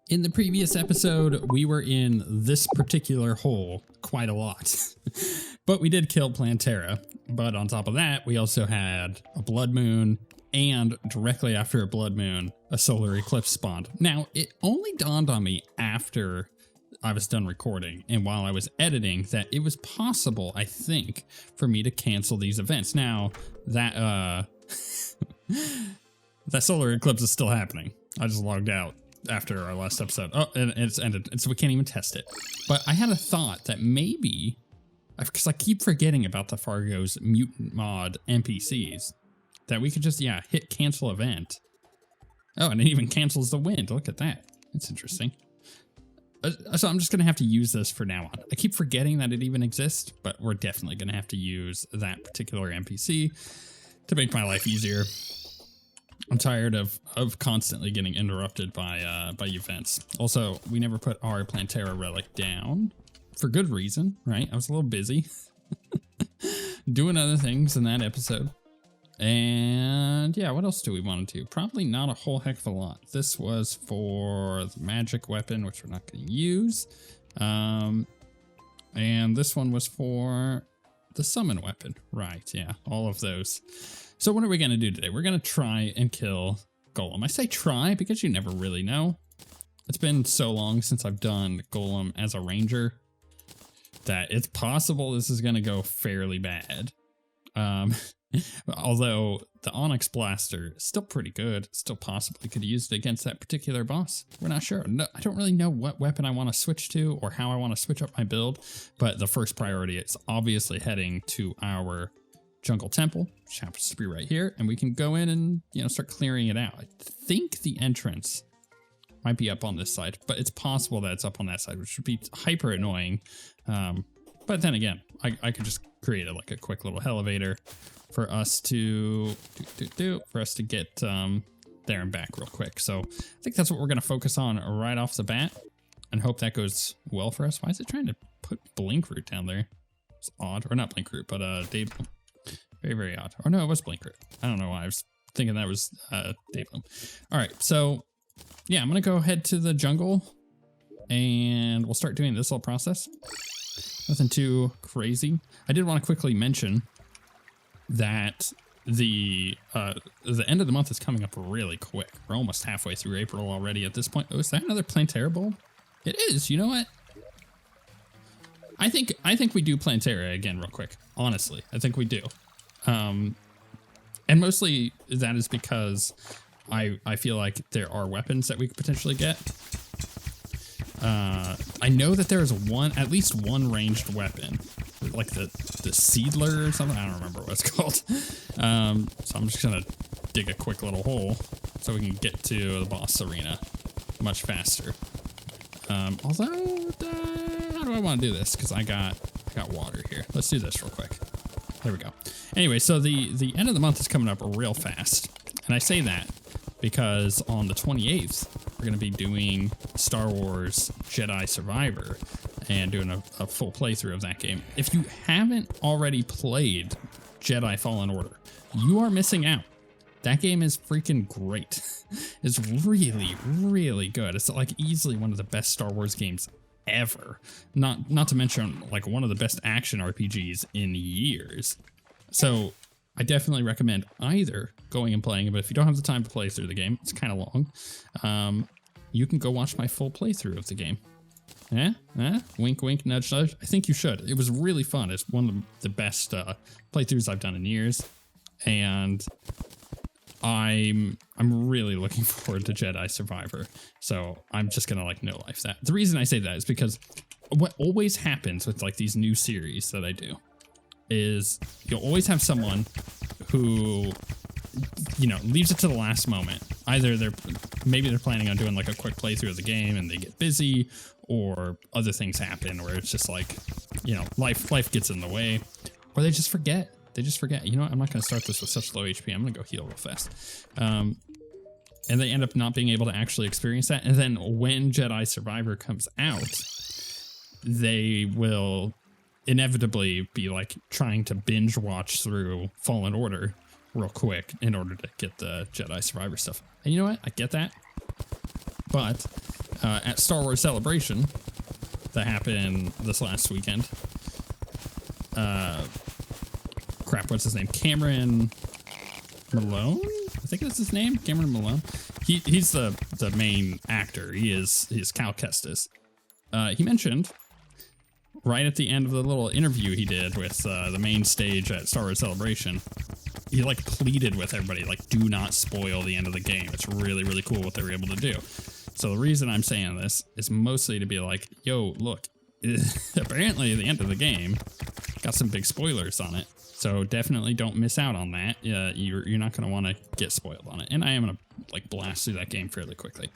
In the previous episode, we were in this particular hole quite a lot, but we did kill Plantera. But on top of that, we also had a blood moon, and directly after a blood moon, a solar eclipse spawned. Now, it only dawned on me after I was done recording and while I was editing that it was possible, I think, for me to cancel these events. Now, that that solar eclipse is still happening. I just logged out after our last episode. Oh, and it's ended, and so we can't even test it. But I had a thought that maybe, because I keep forgetting about the Fargo's mutant mod NPCs, that we could just, hit cancel event. Oh, and it even cancels the wind. Look at that. That's interesting. So I'm just going to have to use this for now on. I keep forgetting that it even exists, but we're definitely going to have to use that particular NPC to make my life easier. I'm tired of constantly getting interrupted by events. Also, we never put our Plantera relic down for good reason, right? I was a little busy doing other things in that episode. And yeah, what else do we want to do? Probably not a whole heck of a lot. This was for the magic weapon, which we're not going to use. And this one was for the summon weapon. Right, yeah, all of those. So what are we going to do today? We're going to try and kill Golem. I say try because you never really know. It's been so long since I've done Golem as a ranger that it's possible this is going to go fairly bad. Although the Onyx Blaster is still pretty good, still possibly could use it against that particular boss. We're not sure. No, I don't really know what weapon I want to switch to or how I want to switch up my build, but the first priority is obviously heading to our jungle temple, which happens to be right here, and we can go in and, start clearing it out. I think the entrance might be up on this side, but it's possible that it's up on that side, which would be hyper annoying. But then again, I could just create like a quick little elevator for us to get there and back real quick. So I think that's what we're going to focus on right off the bat and hope that goes well for us. Why is it trying to put Blink Root down there? It's odd. Or not Blink Root, but Daybloom. Very, very odd. Or no, it was Blink Root. I don't know why I was thinking that was Daybloom. All right, so yeah, I'm going to go head to the jungle and we'll start doing this whole process. Nothing too crazy. I did want to quickly mention that the end of the month is coming up really quick. We're almost halfway through April already at this point. Oh, is that another Plantera bowl? It is. You know what? I think we do Plantera again real quick. Honestly, I think we do. And mostly that is because I feel like there are weapons that we could potentially get. I know that there is at least one ranged weapon, like the Seedler or something. I don't remember what it's called. So I'm just gonna dig a quick little hole so we can get to the boss arena much faster. Although, how do I want to do this? Because I got water here. Let's do this real quick. There we go. Anyway, so the end of the month is coming up real fast, and I say that because on the 28th, we're going to be doing Star Wars Jedi Survivor and doing a full playthrough of that game. If you haven't already played Jedi Fallen Order, you are missing out. That game is freaking great. It's really, really good. It's like easily one of the best Star Wars games ever. Not to mention like one of the best action RPGs in years. So I definitely recommend either going and playing it, but if you don't have the time to play through the game, it's kind of long, you can go watch my full playthrough of the game. Wink, wink, nudge, nudge. I think you should. It was really fun. It's one of the best playthroughs I've done in years, and I'm really looking forward to Jedi Survivor. So I'm just gonna no life that. The reason I say that is because what always happens with like these new series that I do is you'll always have someone who, leaves it to the last moment. Either maybe they're planning on doing like a quick playthrough of the game and they get busy, or other things happen where it's just like, life gets in the way, or they just forget. They just forget, I'm not going to start this with such low HP. I'm going to go heal real fast. And they end up not being able to actually experience that. And then when Jedi Survivor comes out, they will inevitably be like trying to binge watch through Fallen Order real quick in order to get the Jedi Survivor stuff. And you know what? I get that. But at Star Wars Celebration that happened this last weekend. Crap, what's his name? Cameron Malone? I think that's his name, Cameron Malone. He's the main actor. He's Cal Kestis. He mentioned right at the end of the little interview he did with the main stage at Star Wars Celebration, he like pleaded with everybody, like, do not spoil the end of the game. It's really, really cool what they were able to do. So the reason I'm saying this is mostly to be like, yo, look, apparently the end of the game got some big spoilers on it. So definitely don't miss out on that. You're not going to want to get spoiled on it. And I am going to like blast through that game fairly quickly.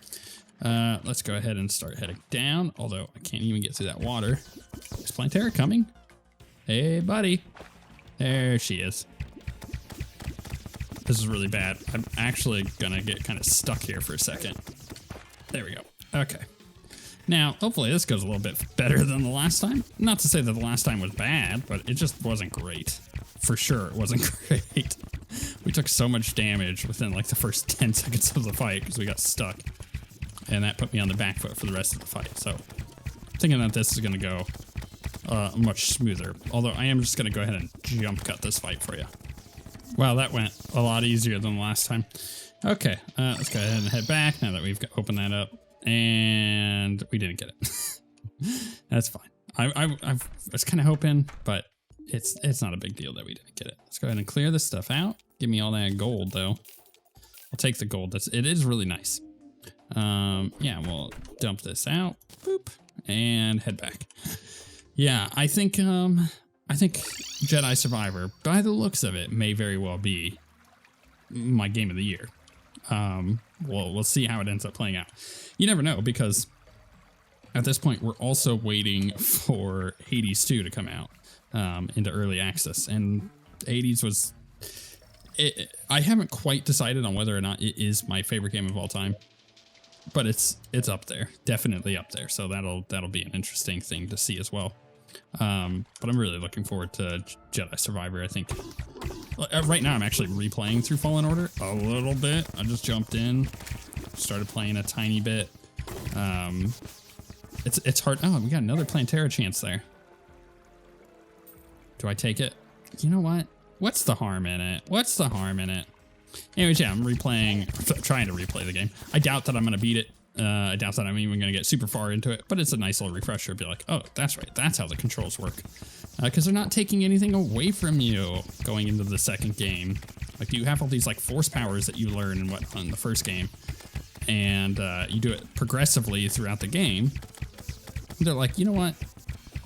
Let's go ahead and start heading down. Although I can't even get through that water. Is Plantera coming? Hey, buddy. There she is. This is really bad. I'm actually going to get kind of stuck here for a second. There we go. Okay. Now, hopefully this goes a little bit better than the last time. Not to say that the last time was bad, but it just wasn't great. For sure, it wasn't great. We took so much damage within like the first 10 seconds of the fight because we got stuck. And that put me on the back foot for the rest of the fight. So, thinking that this is going to go much smoother. Although I am just going to go ahead and jump cut this fight for you. Wow, that went a lot easier than the last time. Okay, let's go ahead and head back now that we've opened that up. And we didn't get it. That's fine. I was kind of hoping, but it's not a big deal that we didn't get it. Let's go ahead and clear this stuff out. Give me all that gold, though. I'll take the gold. It is really nice. Yeah, we'll dump this out. Boop. And head back. Yeah, I think Jedi Survivor, by the looks of it, may very well be my game of the year. We'll see how it ends up playing out. You never know, because at this point we're also waiting for Hades 2 to come out into early access, and Hades was I haven't quite decided on whether or not it is my favorite game of all time, but it's up there, definitely up there. So that'll be an interesting thing to see as well. But I'm really looking forward to Jedi Survivor. I think right now I'm actually replaying through Fallen Order a little bit. I just jumped in, started playing a tiny bit. It's hard. Oh, we got another Plantera chance there. Do I take it? You know what? What's the harm in it? What's the harm in it? Anyways, yeah, I'm trying to replay the game. I doubt that I'm going to beat it. I doubt that I'm even going to get super far into it, but it's a nice little refresher. Be like, oh, that's right. That's how the controls work. Because they're not taking anything away from you going into the second game. Like, you have all these like force powers that you learn in the first game, and you do it progressively throughout the game. They're like, you know what?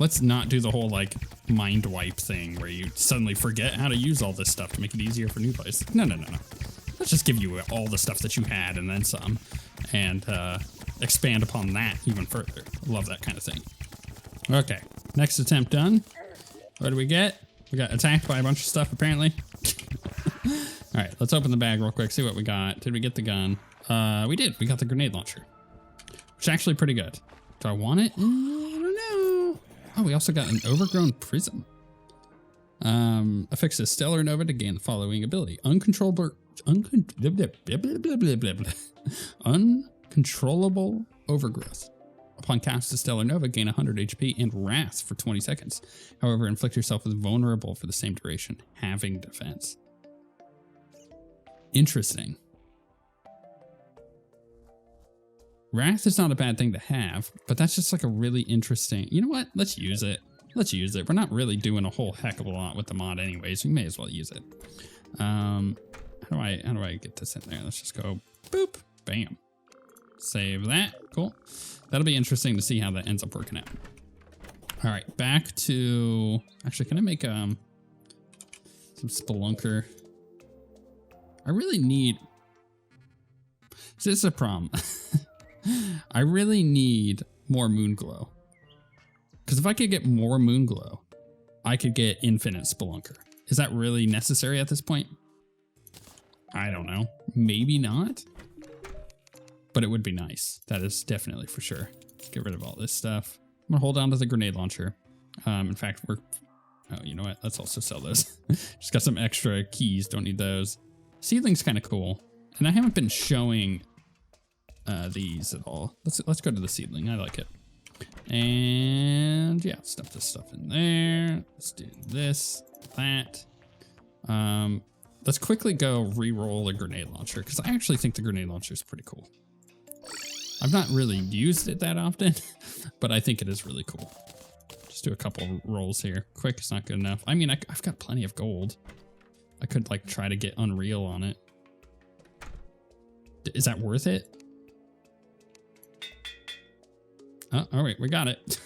Let's not do the whole like mind wipe thing where you suddenly forget how to use all this stuff to make it easier for new players. No. Let's just give you all the stuff that you had and then some, and expand upon that even further. Love that kind of thing. Okay, next attempt done. What do we get? We got attacked by a bunch of stuff, apparently. All right, let's open the bag real quick, see what we got. Did we get the gun? We did. We got the grenade launcher, which is actually pretty good. Do I want it? I don't know. Oh, we also got an overgrown prism. Affixes Stellar Nova to gain the following ability. Uncontrollable overgrowth. Upon cast a Stellar Nova, gain 100 HP and Wrath for 20 seconds. However, inflict yourself with vulnerable for the same duration, halving defense. Interesting. Wrath is not a bad thing to have, but that's just like a really interesting... You know what? Let's use it. Let's use it. We're not really doing a whole heck of a lot with the mod anyways. We may as well use it. How do I get this in there? Let's just go boop, bam. Save that. Cool. That'll be interesting to see how that ends up working out. All right, back to... Actually, can I make some Spelunker? I really need... So this is a problem. I really need more Moonglow. Because if I could get more Moonglow, I could get infinite Spelunker. Is that really necessary at this point? I don't know. Maybe not. But it would be nice. That is definitely for sure. Let's get rid of all this stuff. I'm going to hold on to the grenade launcher. In fact, we're... Oh, you know what? Let's also sell those. Just got some extra keys. Don't need those. Seedling's kind of cool. And I haven't been showing these at all. Let's go to the seedling. I like it. And yeah, stuff this stuff in there. Let's do this, that. Let's quickly go re-roll a grenade launcher because I actually think the grenade launcher is pretty cool. I've not really used it that often, but I think it is really cool. Just do a couple rolls here. Quick is not good enough. I mean, I've got plenty of gold. I could like try to get Unreal on it. Is that worth it? Oh, all right, we got it.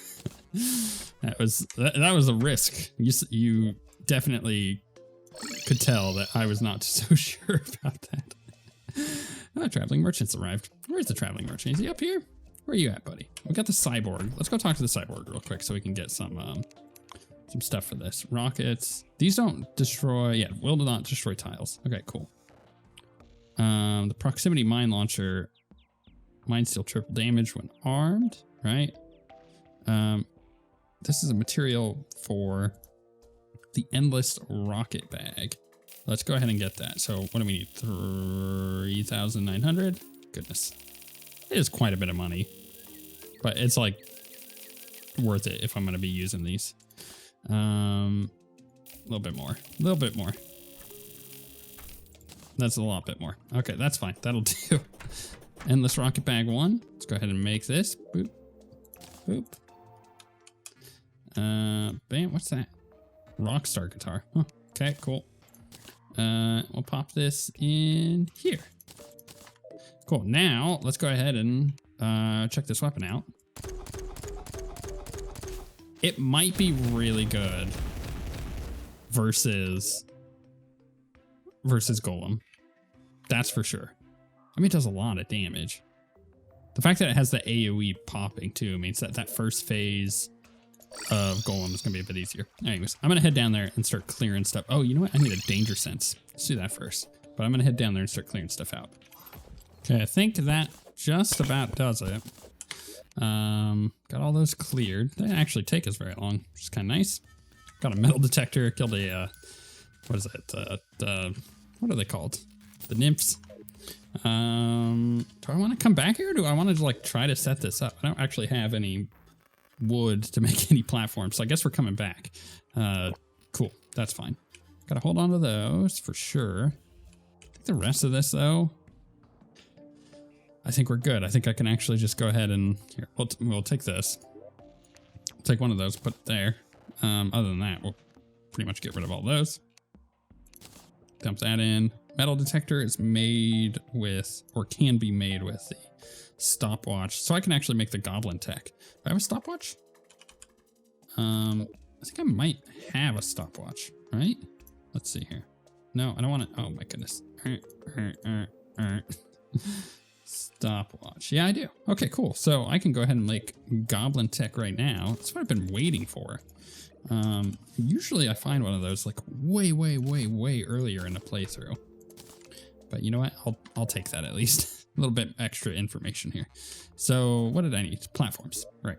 that was a risk. You definitely could tell that I was not so sure about that. Oh, traveling merchant's arrived. Where's the traveling merchant? Is he up here? Where are you at, buddy? We got the cyborg. Let's go talk to the cyborg real quick so we can get some stuff for this. Rockets. These don't destroy. Yeah, will not destroy tiles. Okay, cool. The proximity mine launcher. Mines deal triple damage when armed. Right. This is a material for the endless rocket bag. Let's go ahead and get that. So what do we need? 3,900. Goodness. It is quite a bit of money, but it's like worth it if I'm going to be using these. A little bit more, a little bit more. That's a lot bit more. Okay, that's fine. That'll do. Endless rocket bag 1. Let's go ahead and make this. Boop. Boop. Bam. What's that? Rockstar guitar. Huh. Okay, cool. We'll pop this in here. Cool. Now let's go ahead and check this weapon out. It might be really good versus Golem. That's for sure. I mean, it does a lot of damage. The fact that it has the AoE popping too means that that first phase of Golem is going to be a bit easier. Anyways, I'm going to head down there and start clearing stuff. Oh, you know what? I need a danger sense. Let's do that first. But I'm going to head down there and start clearing stuff out. Okay, I think that just about does it. Got all those cleared. They didn't actually take us very long, which is kind of nice. Got a metal detector. Killed a, what is it? What are they called? The nymphs. Do I want to come back here or do I want to like try to set this up? I don't actually have any wood to make any platforms, so I guess we're coming back. Cool, that's fine. Gotta hold on to those for sure. I think the rest of this though, I think we're good. I think I can actually just go ahead and here, we'll take this. We'll take one of those, put it there. Other than that, we'll pretty much get rid of all those. Dump that in. Metal detector is made with, or can be made with the stopwatch. So I can actually make the goblin tech. Do I have a stopwatch? I think I might have a stopwatch, right? Let's see here. No, I don't want to. Oh my goodness. Stopwatch. Yeah, I do. Okay, cool. So I can go ahead and make goblin tech right now. That's what I've been waiting for. Usually I find one of those like way earlier in the playthrough. But you know what? I'll take that at least. A little bit extra information here. So what did I need? Platforms. Right.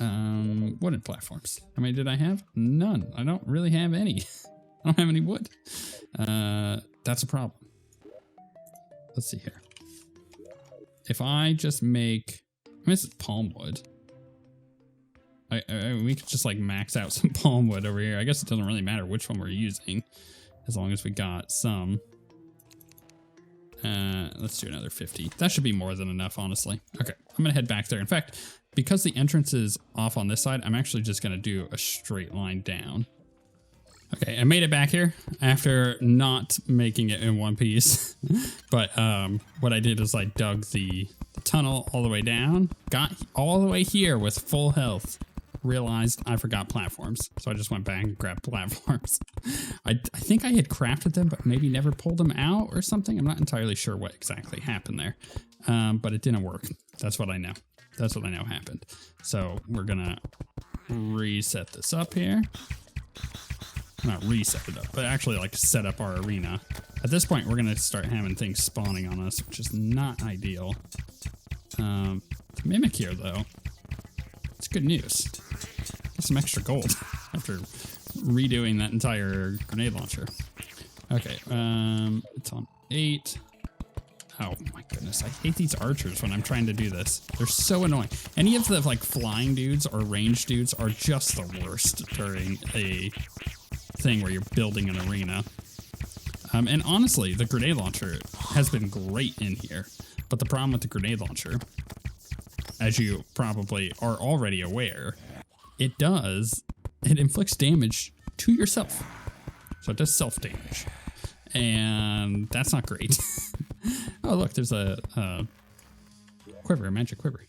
Wooden platforms. How many did I have? None. I don't really have any. I don't have any wood. That's a problem. Let's see here. If I just make, I mean, this is palm wood. We could just like max out some palm wood over here. I guess it doesn't really matter which one we're using, as long as we got some. Let's do another 50. That should be more than enough, honestly. Okay, I'm gonna head back there. In fact, because the entrance is off on this side, I'm actually just gonna do a straight line down. Okay, I made it back here after not making it in one piece. But what I did is I dug the tunnel all the way down, got all the way here with full health. Realized I forgot platforms, so I just went back and grabbed platforms. I think I had crafted them, but maybe never pulled them out or something. I'm not entirely sure what exactly happened there, but it didn't work. That's what I know. That's what I know happened. So we're gonna reset this up here. Not reset it up, but actually like set up our arena. At this point, we're gonna start having things spawning on us, which is not ideal. The mimic here though, it's good news. Get some extra gold after redoing that entire grenade launcher. Okay, it's on 8. Oh my goodness, I hate these archers when I'm trying to do this. They're so annoying. Any of the like flying dudes or ranged dudes are just the worst during a thing where you're building an arena. And honestly, the grenade launcher has been great in here. But the problem with the grenade launcher, as you probably are already aware, it inflicts damage to yourself. So it does self-damage. And that's not great. Oh, look, there's a quiver, a magic quiver.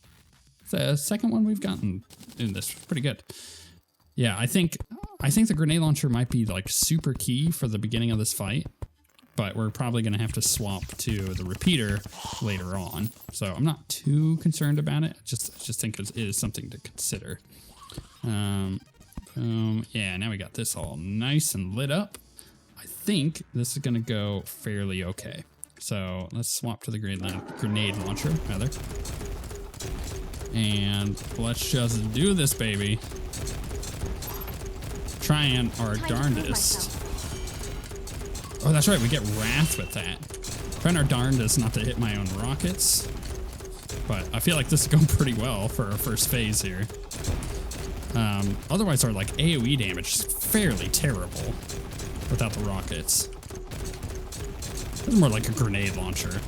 The second one we've gotten in this. Pretty good. Yeah, I think the grenade launcher might be like super key for the beginning of this fight. But we're probably going to have to swap to the repeater later on. So I'm not too concerned about it. I just think it is something to consider. Boom. Yeah, now we got this all nice and lit up. I think this is going to go fairly okay. So let's swap to the grenade launcher, rather. And let's just do this, baby. Trying our darndest. Oh, that's right, we get Wrath with that. Trying our darndest not to hit my own rockets. But I feel like this is going pretty well for our first phase here. Otherwise, our like AoE damage is fairly terrible without the rockets. It's more like a grenade launcher.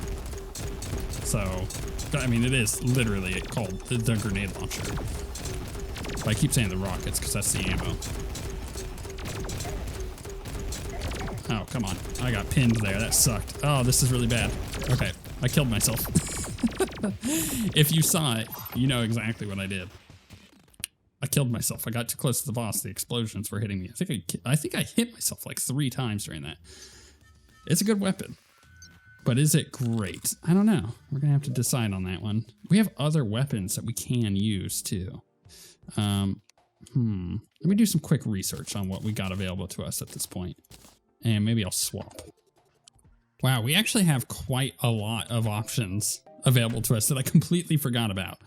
So, I mean, it is literally called the grenade launcher. But I keep saying the rockets because that's the ammo. Oh, come on. I got pinned there. That sucked. Oh, this is really bad. Okay, I killed myself. If you saw it, you know exactly what I did. I killed myself. I got too close to the boss. The explosions were hitting me. I think I hit myself like 3 times during that. It's a good weapon. But is it great? I don't know. We're going to have to decide on that one. We have other weapons that we can use too. Let me do some quick research on what we got available to us at this point. And maybe I'll swap. Wow, we actually have quite a lot of options available to us that I completely forgot about.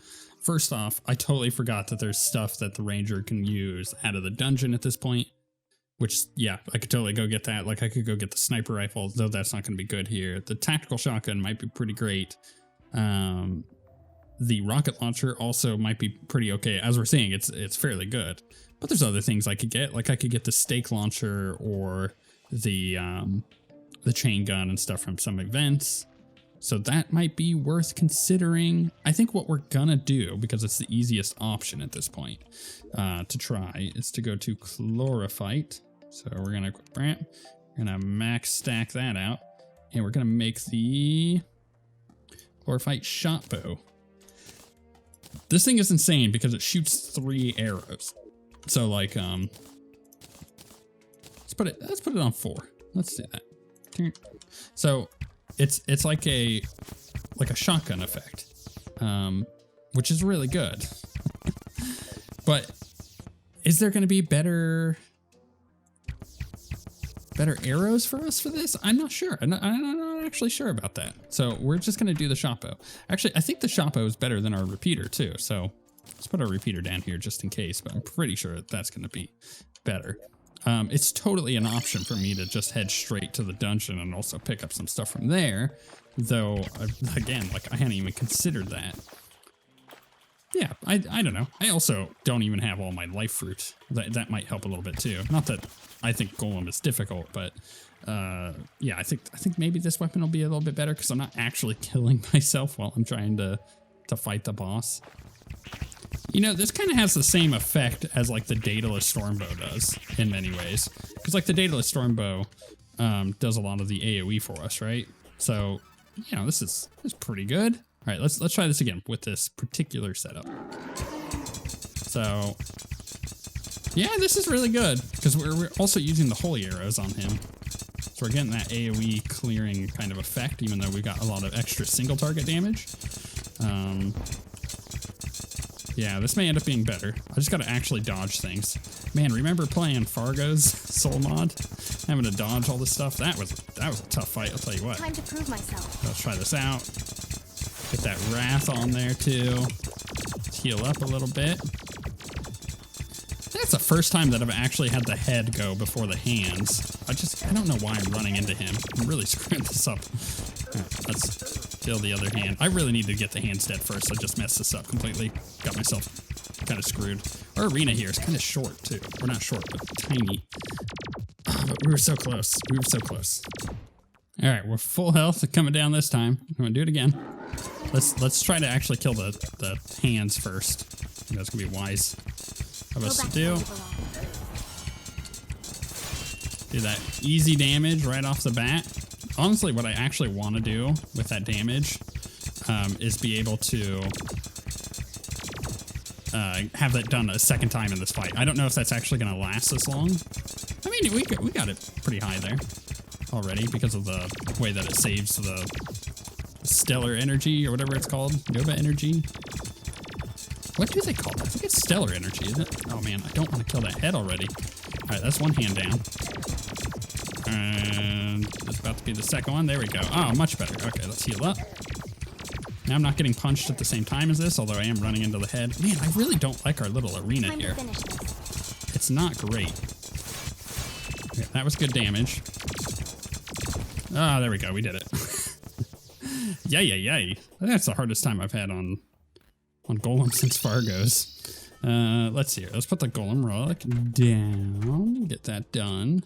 First off, I totally forgot that there's stuff that the ranger can use out of the dungeon at this point. Which, yeah, I could totally go get that. Like, I could go get the sniper rifle, though that's not going to be good here. The tactical shotgun might be pretty great. The rocket launcher also might be pretty okay. As we're seeing, it's fairly good. But there's other things I could get. Like, I could get the stake launcher or the chain gun and stuff from some events. So that might be worth considering. I think what we're gonna do, because it's the easiest option at this point to try, is to go to Chlorophyte. So we're gonna max stack that out, and we're gonna make the Chlorophyte Shotbow. This thing is insane because it shoots 3 arrows. So like let's put it on 4. Let's do that. So it's like a shotgun effect, which is really good. But is there going to be better arrows for us for this? I'm not sure. I'm not actually sure about that. So we're just going to do the Shotbow. Actually, I think the Shotbow is better than our repeater too. So let's put our repeater down here just in case, but I'm pretty sure that's going to be better. It's totally an option for me to just head straight to the dungeon and also pick up some stuff from there. Though, again, like I hadn't even considered that. Yeah, I don't know. I also don't even have all my life fruit. That might help a little bit too. Not that I think Golem is difficult, but yeah, I think maybe this weapon will be a little bit better because I'm not actually killing myself while I'm trying to fight the boss. You know, this kind of has the same effect as like the Daedalus Stormbow does in many ways. Because like the Daedalus Stormbow does a lot of the AoE for us, right? So, you know, this is pretty good. All right, let's try this again with this particular setup. So, yeah, this is really good because we're also using the holy arrows on him. So we're getting that AoE clearing kind of effect, even though we got a lot of extra single target damage. Yeah, this may end up being better. I just gotta actually dodge things. Man, remember playing Fargo's soul mod? Having to dodge all this stuff? That was a tough fight, I'll tell you what. Time to prove myself. Let's try this out. Get that wrath on there too. Let's heal up a little bit. That's the first time that I've actually had the head go before the hands. I don't know why I'm running into him. I'm really screwing this up. All right, let's still the other hand. I really need to get the hands dead first. I just messed this up completely. Got myself kind of screwed. Our arena here is kind of short too. We're not short, but tiny. Oh, but we were so close. We were so close. All right, we're full health coming down this time. I'm gonna do it again. Let's try to actually kill the hands first. I think that's gonna be wise of us to do. Do that easy damage right off the bat. Honestly, what I actually want to do with that damage is be able to have that done a second time in this fight. I don't know if that's actually going to last this long. I mean, we got it pretty high there already because of the way that it saves the stellar energy or whatever it's called. Nova energy. What do they call that? I think it's stellar energy, isn't it? Oh man, I don't want to kill that head already. All right, that's one hand down. And it's about to be the second one. There we go. Oh, much better. Okay, let's heal up. Now I'm not getting punched at the same time as this, although I am running into the head. Man, I really don't like our little arena here. It's not great. Okay, that was good damage. Ah, there we go. We did it. Yay. That's the hardest time I've had on Golem since Fargo's. Let's see here. Let's put the Golem relic down. Get that done.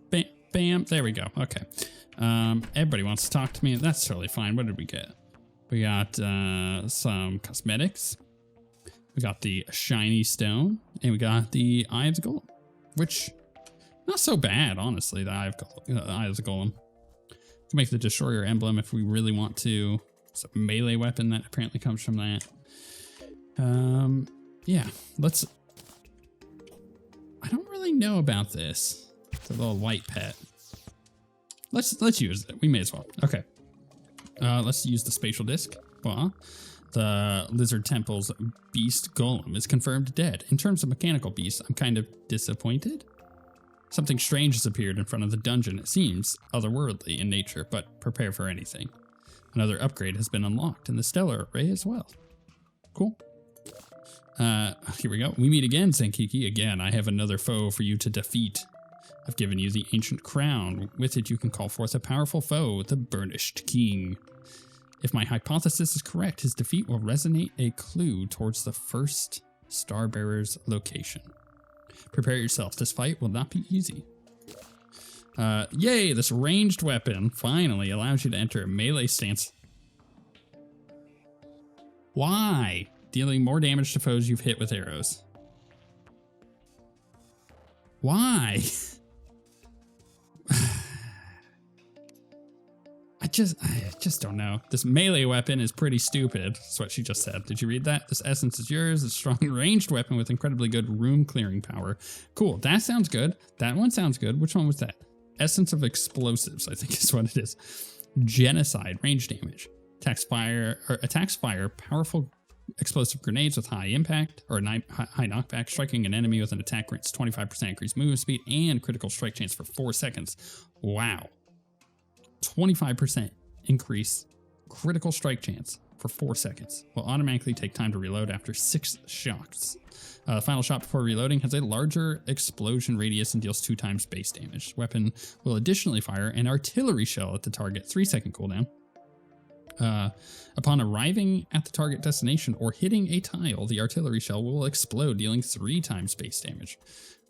Bam, bam. There we go. Okay. Everybody wants to talk to me. That's totally fine. What did we get? We got some cosmetics. We got the shiny stone, and we got the Eye of the Golem, which not so bad, honestly. The Eye of the Golem. Can make the Destroyer emblem if we really want to. It's a melee weapon that apparently comes from that. Yeah, let's. I don't really know about this. It's a little white pet. Let's use it. We may as well. Okay. Let's use the spatial disc. Well, the Lizard Temple's beast golem is confirmed dead. In terms of mechanical beasts, I'm kind of disappointed. Something strange has appeared in front of the dungeon. It seems otherworldly in nature, but prepare for anything. Another upgrade has been unlocked in the stellar array as well. Cool. Here we go. We meet again, Zenkiki. Again, I have another foe for you to defeat. I've given you the ancient crown. With it, you can call forth a powerful foe, the Burnished King. If my hypothesis is correct, his defeat will resonate a clue towards the first Starbearer's location. Prepare yourself. This fight will not be easy. Yay, this ranged weapon finally allows you to enter a melee stance. Why? Dealing more damage to foes you've hit with arrows. Why? I just don't know. This melee weapon is pretty stupid. That's what she just said. Did you read that? This essence is yours. It's a strong ranged weapon with incredibly good room clearing power. Cool. That sounds good. That one sounds good. Which one was that? Essence of explosives, I think is what it is. Genocide, range damage. Attacks fire powerful explosive grenades with high impact or high knockback. Striking an enemy with an attack grants 25% increased movement speed and critical strike chance for 4 seconds. Wow. 25% increase critical strike chance for 4 seconds. Will automatically take time to reload after 6 shots. The final shot before reloading has a larger explosion radius and deals 2 times base damage. Weapon will additionally fire an artillery shell at the target, 3-second cooldown. Upon arriving at the target destination or hitting a tile, the artillery shell will explode, dealing 3 times base damage.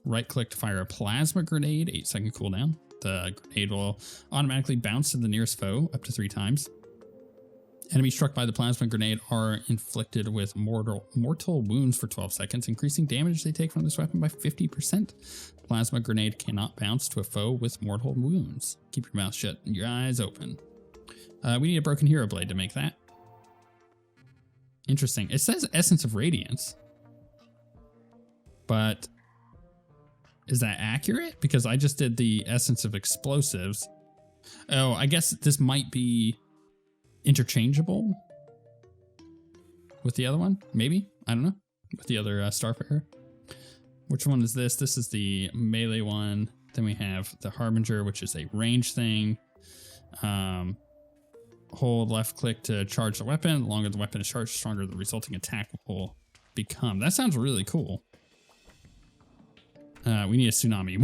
Right click to fire a plasma grenade, 8-second cooldown. The grenade will automatically bounce to the nearest foe up to 3 times. Enemies struck by the plasma grenade are inflicted with mortal wounds for 12 seconds, increasing damage they take from this weapon by 50%. Plasma grenade cannot bounce to a foe with mortal wounds. Keep your mouth shut and your eyes open. We need a broken hero blade to make that. Interesting. It says Essence of Radiance. But is that accurate? Because I just did the Essence of Explosives. Oh, I guess this might be interchangeable with the other one. Maybe. I don't know. With the other Starfarer. Which one is this? This is the melee one. Then we have the Harbinger, which is a range thing. Hold left click to charge the weapon. The longer the weapon is charged, the stronger the resulting attack will become. That sounds really cool. We need a tsunami.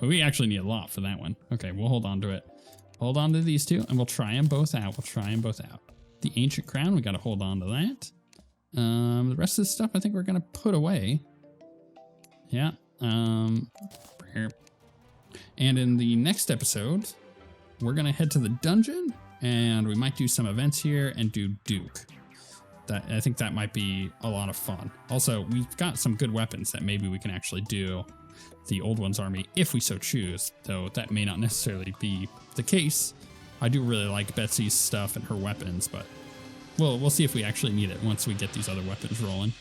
We actually need a lot for that one. Okay, we'll hold on to it. hold on to these two, and we'll try them both out. The ancient crown, we got to hold on to that. The rest of this stuff, I think we're going to put away. Yeah. And in the next episode, we're going to head to the dungeon, and we might do some events here and do Duke. I think that might be a lot of fun. Also, we've got some good weapons that maybe we can actually do the Old Ones army if we so choose, though that may not necessarily be the case. I do really like Betsy's stuff and her weapons, but we'll see if we actually need it once we get these other weapons rolling.